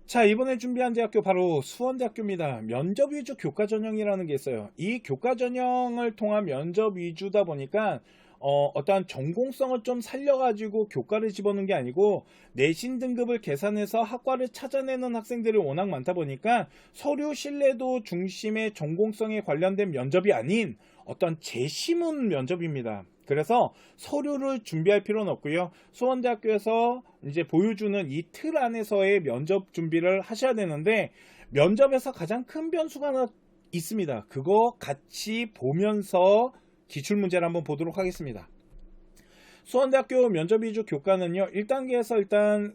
자, 이번에 준비한 대학교 바로 수원대학교입니다. 면접 위주 교과 전형이라는 게 있어요. 이 교과 전형을 통한 면접 위주다 보니까 어떠한 전공성을 좀 살려가지고 교과를 집어넣은 게 아니고 내신 등급을 계산해서 학과를 찾아내는 학생들이 워낙 많다 보니까 서류 신뢰도 중심의 전공성에 관련된 면접이 아닌 어떤 재시문 면접입니다. 그래서 서류를 준비할 필요는 없고요. 수원대학교에서 이제 보여주는 이 틀 안에서의 면접 준비를 하셔야 되는데, 면접에서 가장 큰 변수가 하나 있습니다. 그거 같이 보면서 기출문제를 한번 보도록 하겠습니다. 수원대학교 면접 위주 교과는요, 1단계에서 일단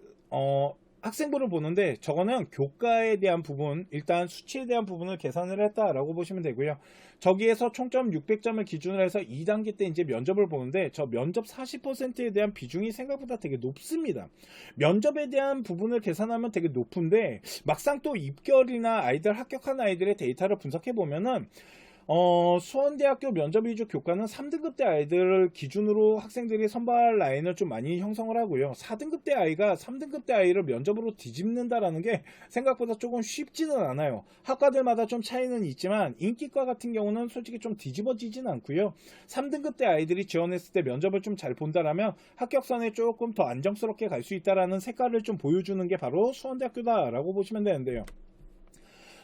학생부를 보는데, 저거는 교과에 대한 부분, 일단 수치에 대한 부분을 계산을 했다라고 보시면 되고요. 저기에서 총점 600점을 기준으로 해서 2단계 때 이제 면접을 보는데, 저 면접 40%에 대한 비중이 생각보다 되게 높습니다. 면접에 대한 부분을 계산하면 되게 높은데, 막상 또 입결이나 아이들 합격한 아이들의 데이터를 분석해 보면은 수원대학교 면접 위주 교과는 3등급 대 아이들을 기준으로 학생들이 선발 라인을 좀 많이 형성을 하고요. 4등급 대 아이가 3등급 대 아이를 면접으로 뒤집는다라는 게 생각보다 조금 쉽지는 않아요. 학과들마다 좀 차이는 있지만 인기과 같은 경우는 솔직히 좀 뒤집어지진 않고요. 3등급 대 아이들이 지원했을 때 면접을 좀 잘 본다라면 합격선에 조금 더 안정스럽게 갈 수 있다라는 색깔을 좀 보여주는 게 바로 수원대학교다라고 보시면 되는데요.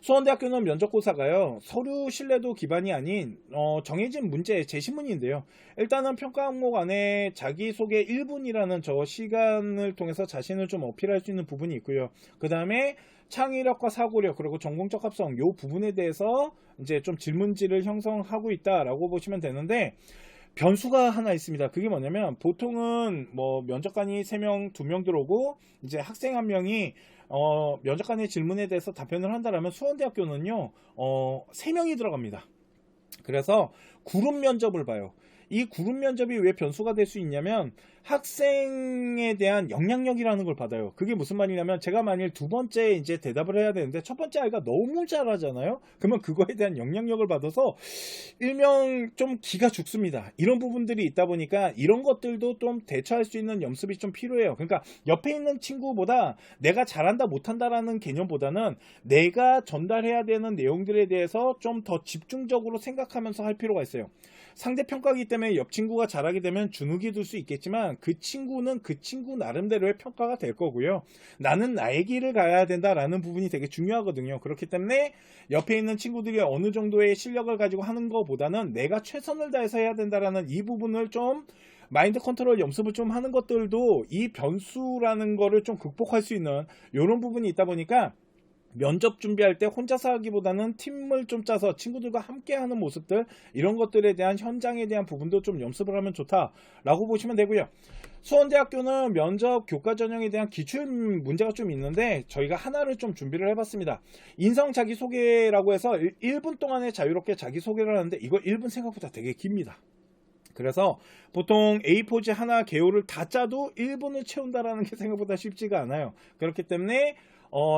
수원대학교는 면접고사가요, 서류 신뢰도 기반이 아닌 정해진 문제 제시문인데요. 일단은 평가 항목 안에 자기소개 1분이라는 저 시간을 통해서 자신을 좀 어필할 수 있는 부분이 있고요. 그 다음에 창의력과 사고력, 그리고 전공적 합성, 요 부분에 대해서 이제 좀 질문지를 형성하고 있다라고 보시면 되는데, 변수가 하나 있습니다. 그게 뭐냐면, 보통은 뭐 면접관이 3명, 2명 들어오고 이제 학생 한 명이 면접관의 질문에 대해서 답변을 한다라면, 수원대학교는요 3명이 들어갑니다. 그래서 그룹 면접을 봐요. 이 그룹 면접이 왜 변수가 될 수 있냐면, 학생에 대한 영향력이라는 걸 받아요. 그게 무슨 말이냐면, 제가 만일 두 번째 이제 대답을 해야 되는데 첫 번째 아이가 너무 잘하잖아요. 그러면 그거에 대한 영향력을 받아서 일명 좀 기가 죽습니다. 이런 부분들이 있다 보니까 이런 것들도 좀 대처할 수 있는 연습이 좀 필요해요. 그러니까 옆에 있는 친구보다 내가 잘한다 못한다라는 개념보다는 내가 전달해야 되는 내용들에 대해서 좀 더 집중적으로 생각하면서 할 필요가 있어요. 상대평가기 때문에 옆 친구가 잘하게 되면 주눅이 들 수 있겠지만, 그 친구는 그 친구 나름대로의 평가가 될 거고요. 나는 나의 길을 가야 된다라는 부분이 되게 중요하거든요. 그렇기 때문에 옆에 있는 친구들이 어느 정도의 실력을 가지고 하는 것보다는 내가 최선을 다해서 해야 된다라는 이 부분을 좀 마인드 컨트롤 연습을 좀 하는 것들도 이 변수라는 거를 좀 극복할 수 있는 이런 부분이 있다 보니까, 면접 준비할 때 혼자서 하기보다는 팀을 좀 짜서 친구들과 함께 하는 모습들, 이런 것들에 대한 현장에 대한 부분도 좀 연습을 하면 좋다라고 보시면 되고요. 수원대학교는 면접 교과 전형에 대한 기출 문제가 좀 있는데, 저희가 하나를 좀 준비를 해봤습니다. 인성 자기소개라고 해서 1분 동안에 자유롭게 자기소개를 하는데, 이거 1분 생각보다 되게 깁니다. 그래서 보통 A4지 하나 개요를 다 짜도 1분을 채운다라는 게 생각보다 쉽지가 않아요. 그렇기 때문에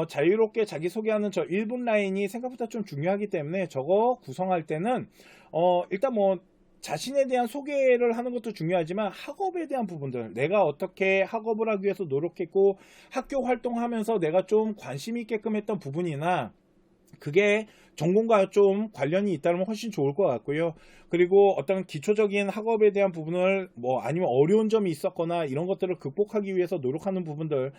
자유롭게 자기소개하는 저 1분 라인이 생각보다 좀 중요하기 때문에, 저거 구성할 때는 일단 뭐 자신에 대한 소개를 하는 것도 중요하지만, 학업에 대한 부분들, 내가 어떻게 학업을 하기 위해서 노력했고 학교 활동하면서 내가 좀 관심 있게끔 했던 부분이나, 그게 전공과 좀 관련이 있다면 훨씬 좋을 것 같고요. 그리고 어떤 기초적인 학업에 대한 부분을 아니면 어려운 점이 있었거나 이런 것들을 극복하기 위해서 노력하는 부분들,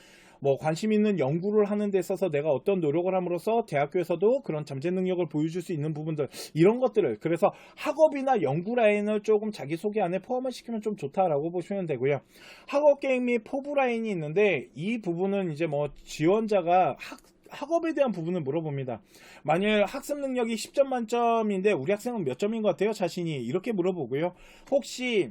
관심 있는 연구를 하는 데 있어서 내가 어떤 노력을 함으로써 대학교에서도 그런 잠재 능력을 보여줄 수 있는 부분들, 이런 것들을, 그래서 학업이나 연구 라인을 조금 자기소개 안에 포함을 시키면 좀 좋다라고 보시면 되고요. 학업 계획 및 포부 라인이 있는데, 이 부분은 이제 지원자가 학업에 대한 부분을 물어봅니다. 만일 학습 능력이 10점 만점인데 우리 학생은 몇 점인 것 같아요, 자신이? 이렇게 물어보고요. 혹시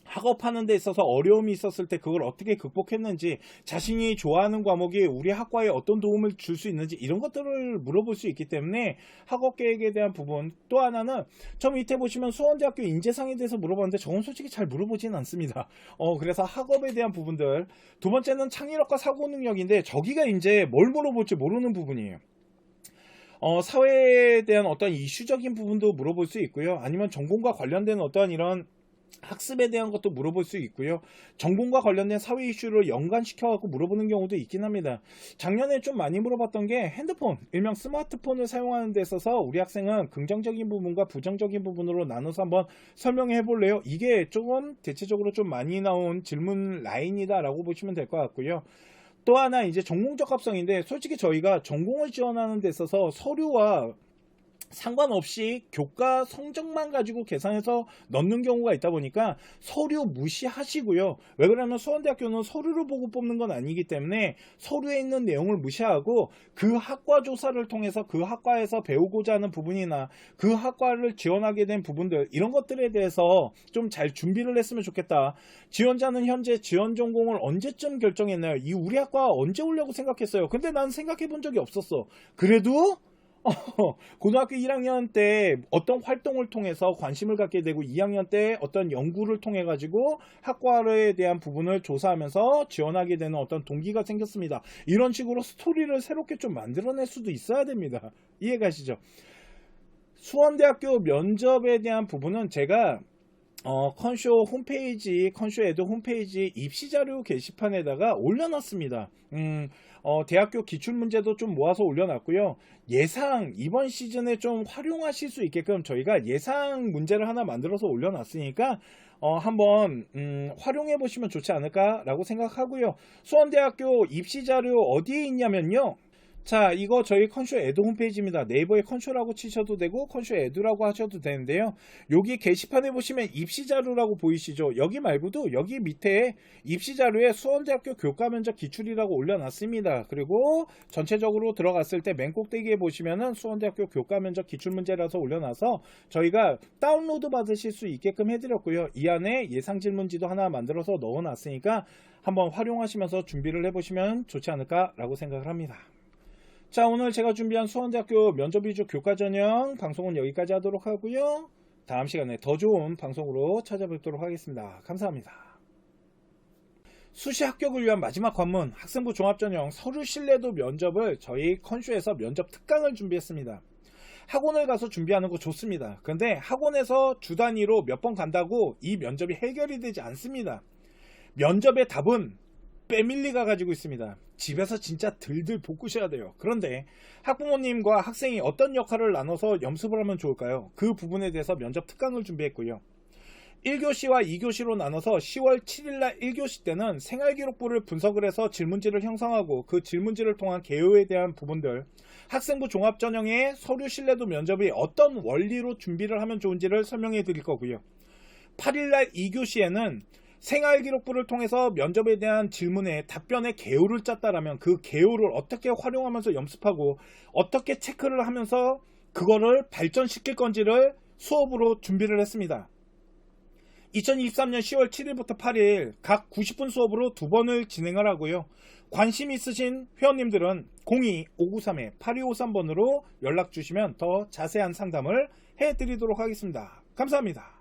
학업하는 데 있어서 어려움이 있었을 때 그걸 어떻게 극복했는지, 자신이 좋아하는 과목이 우리 학과에 어떤 도움을 줄 수 있는지, 이런 것들을 물어볼 수 있기 때문에 학업 계획에 대한 부분. 또 하나는 저 밑에 보시면 수원대학교 인재상에 대해서 물어봤는데, 저건 솔직히 잘 물어보지는 않습니다. 그래서 학업에 대한 부분들. 두 번째는 창의력과 사고 능력인데, 저기가 이제 뭘 물어볼지 모르는 부분이에요. 사회에 대한 어떤 이슈적인 부분도 물어볼 수 있고요. 아니면 전공과 관련된 어떠한 이런 학습에 대한 것도 물어볼 수 있고요. 전공과 관련된 사회 이슈를 연관시켜 갖고 물어보는 경우도 있긴 합니다. 작년에 좀 많이 물어봤던 게 핸드폰, 일명 스마트폰을 사용하는 데 있어서 우리 학생은 긍정적인 부분과 부정적인 부분으로 나눠서 한번 설명해 볼래요? 이게 조금 대체적으로 좀 많이 나온 질문 라인이다라고 보시면 될 것 같고요. 또 하나 이제 전공 적합성인데, 솔직히 저희가 전공을 지원하는 데 있어서 서류와 상관없이 교과 성적만 가지고 계산해서 넣는 경우가 있다 보니까 서류 무시하시고요. 왜 그러냐면 수원대학교는 서류를 보고 뽑는 건 아니기 때문에 서류에 있는 내용을 무시하고 그 학과 조사를 통해서 그 학과에서 배우고자 하는 부분이나 그 학과를 지원하게 된 부분들, 이런 것들에 대해서 좀 잘 준비를 했으면 좋겠다. 지원자는 현재 지원 전공을 언제쯤 결정했나요? 이 우리 학과 언제 오려고 생각했어요? 근데 난 생각해 본 적이 없었어. 그래도 고등학교 1학년 때 어떤 활동을 통해서 관심을 갖게 되고 2학년 때 어떤 연구를 통해 가지고 학과에 대한 부분을 조사하면서 지원하게 되는 어떤 동기가 생겼습니다. 이런 식으로 스토리를 새롭게 좀 만들어낼 수도 있어야 됩니다. 이해가시죠? 수원대학교 면접에 대한 부분은 제가 컨쇼 홈페이지, 컨쇼 에드 홈페이지 입시자료 게시판에다가 올려놨습니다. 대학교 기출문제도 좀 모아서 올려놨고요. 예상, 이번 시즌에 좀 활용하실 수 있게끔 저희가 예상 문제를 하나 만들어서 올려놨으니까 한번 활용해 보시면 좋지 않을까라고 생각하고요. 수원대학교 입시자료 어디에 있냐면요. 자, 이거 저희 컨쇼 에드 홈페이지입니다. 네이버에 컨쇼라고 치셔도 되고 컨쇼 에드라고 하셔도 되는데요. 여기 게시판에 보시면 입시자료라고 보이시죠? 여기 말고도 여기 밑에 입시자료에 수원대학교 교과면접 기출이라고 올려놨습니다. 그리고 전체적으로 들어갔을 때 맨 꼭대기에 보시면은 수원대학교 교과면접 기출문제라서 올려놔서 저희가 다운로드 받으실 수 있게끔 해드렸고요. 이 안에 예상 질문지도 하나 만들어서 넣어놨으니까 한번 활용하시면서 준비를 해보시면 좋지 않을까라고 생각을 합니다. 자, 오늘 제가 준비한 수원대학교 면접 위주 교과 전형 방송은 여기까지 하도록 하고요. 다음 시간에 더 좋은 방송으로 찾아뵙도록 하겠습니다. 감사합니다. 수시 합격을 위한 마지막 관문 학생부 종합전형 서류 신뢰도 면접을 저희 컨쇼에서 면접 특강을 준비했습니다. 학원을 가서 준비하는 거 좋습니다. 그런데 학원에서 주 단위로 몇 번 간다고 이 면접이 해결이 되지 않습니다. 면접의 답은 패밀리가 가지고 있습니다. 집에서 진짜 들들 볶으셔야 돼요. 그런데 학부모님과 학생이 어떤 역할을 나눠서 연습을 하면 좋을까요? 그 부분에 대해서 면접 특강을 준비했고요. 1교시와 2교시로 나눠서 10월 7일날 1교시 때는 생활기록부를 분석을 해서 질문지를 형성하고 그 질문지를 통한 개요에 대한 부분들, 학생부 종합전형의 서류 신뢰도 면접이 어떤 원리로 준비를 하면 좋은지를 설명해 드릴 거고요. 8일날 2교시에는 생활기록부를 통해서 면접에 대한 질문에 답변의 개요를 짰다라면 그 개요를 어떻게 활용하면서 연습하고 어떻게 체크를 하면서 그거를 발전시킬 건지를 수업으로 준비를 했습니다. 2023년 10월 7일부터 8일 각 90분 수업으로 2번을 진행을 하고요. 관심 있으신 회원님들은 02-593-8253번으로 연락 주시면 더 자세한 상담을 해드리도록 하겠습니다. 감사합니다.